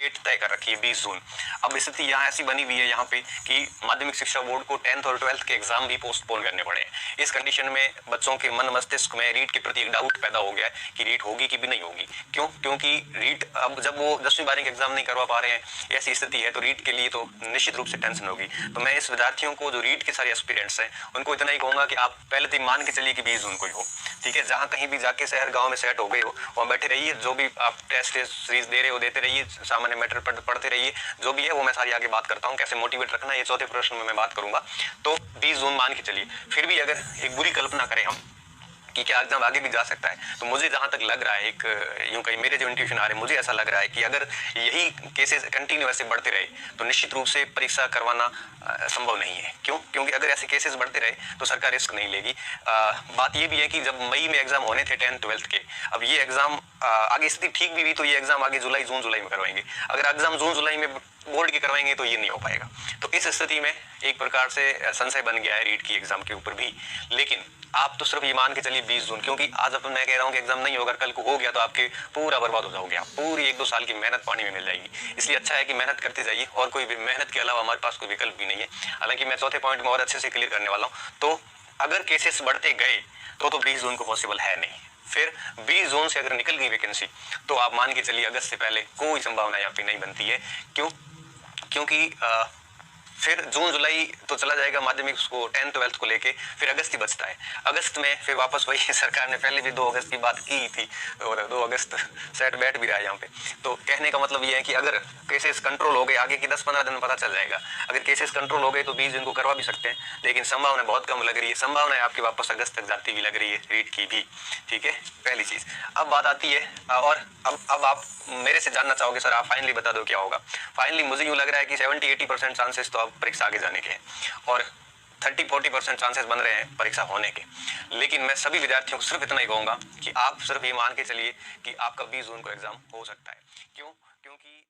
Date तय कर रखी है 20 जून। अब स्थिति यहाँ ऐसी बनी हुई है यहाँ पे कि माध्यमिक शिक्षा बोर्ड को 10th और 12th के एग्जाम भी पोस्टपोन करने पड़े हैं। इस कंडीशन में बच्चों के मन मस्तिष्क में रीट के प्रति एक डाउट पैदा हो गया है कि रीट होगी कि भी नहीं होगी। क्यों? क्योंकि रीट अब जब वो 10वीं 12वीं के एग्जाम नहीं करवा पा रहे हैं, ऐसी स्थिति है, तो रीट के लिए तो निश्चित रूप से टेंशन होगी। तो मैं इस विद्यार्थियों को जो रीट के सारे एस्पिरेंट्स हैं उनको इतना ही कहूंगा कि आप पहले तो मान के चलिए कि 20 जून को ही हो, ठीक है। जहां कहीं भी जाके शहर गांव में सेट हो गए हो वहां बैठे रहिए, जो भी आप टेस्ट सीरीज दे रहे हो देते रहिए, सामान्य मैटर पढ़ते रहिए, जो भी है वो मैं सारी आगे बात करता हूँ, कैसे मोटिवेट रखना ये चौथे प्रश्न में मैं बात करूंगा। तो 20 जून मान के चलिए। फिर भी अगर एक बुरी कल्पना करें हम कि क्या एग्जाम आगे भी जा सकता है, तो मुझे जहां तक लग रहा है, एक यूं कहीं मेरे जो इंट्यूशन आ रहे हैं, मुझे ऐसा लग रहा है कि अगर यही केसेस कंटिन्यू ऐसे बढ़ते रहे तो निश्चित रूप से परीक्षा करवाना संभव नहीं है। क्यों? क्योंकि अगर ऐसे केसेस बढ़ते रहे तो सरकार रिस्क नहीं लेगी। बात ये भी है कि जब मई में एग्जाम होने थे 10th 12th के, अब ये एग्जाम आगे स्थिति ठीक भी हुई तो ये एग्जाम आगे जून जुलाई में करवाएंगे। अगर एग्जाम जून जुलाई में बोर्ड के करवाएंगे तो ये नहीं हो पाएगा। तो इस स्थिति में एक प्रकार से संशय बन गया है रीट की एग्जाम के ऊपर भी। लेकिन आप तो सिर्फ ये मान के चलिए 20 जून, क्योंकि आज अपन मैं कह रहा हूँ कि एग्जाम नहीं होगा, कल को हो गया तो आपके पूरा बर्बाद हो जाओगे, आप पूरी 1-2 साल की मेहनत पानी में मिल जाएगी। इसलिए अच्छा है कि मेहनत करते जाइए, और कोई मेहनत के अलावा हमारे पास कोई विकल्प भी नहीं है। हालांकि मैं चौथे पॉइंट में और अच्छे से क्लियर करने वाला हूँ। तो अगर केसेस बढ़ते गए तो 20 जून को पॉसिबल है नहीं। फिर 20 जून से अगर निकल गई वैकेंसी तो आप मान के चलिए अगस्त से पहले कोई संभावना यहाँ पे नहीं बनती है। क्यों? क्योंकि फिर जून जुलाई तो चला जाएगा माध्यमिक को 10th 12th को लेके, फिर अगस्त ही बचता है। अगस्त में फिर वापस वही सरकार ने पहले भी 2 अगस्त की बात की थी और 2 अगस्त सेट बैठ भी रहा है यहाँ पे। तो कहने का मतलब ये है कि अगर केसेस कंट्रोल हो गए, आगे की 10-15 दिन में पता चल जाएगा, अगर केसेस कंट्रोल हो गए तो 20 दिन को करवा भी सकते हैं, लेकिन संभावना बहुत कम लग रही है। संभावना है आपकी वापस अगस्त तक जाती भी लग रही है रीट की भी, ठीक है, पहली चीज। अब बात आती है, और अब आप मेरे से जानना चाहोगे सर आप फाइनली बता दो क्या होगा। फाइनली मुझे यूं लग रहा है कि 70-80% चांसेस तो अब परीक्षा आगे जाने के हैं, और 30-40% चांसेस बन रहे हैं परीक्षा होने के। लेकिन मैं सभी विद्यार्थियों को सिर्फ इतना ही कहूंगा कि आप सिर्फ ये मान के चलिए कि आपका 20 जून को एग्जाम हो सकता है। क्यों? क्योंकि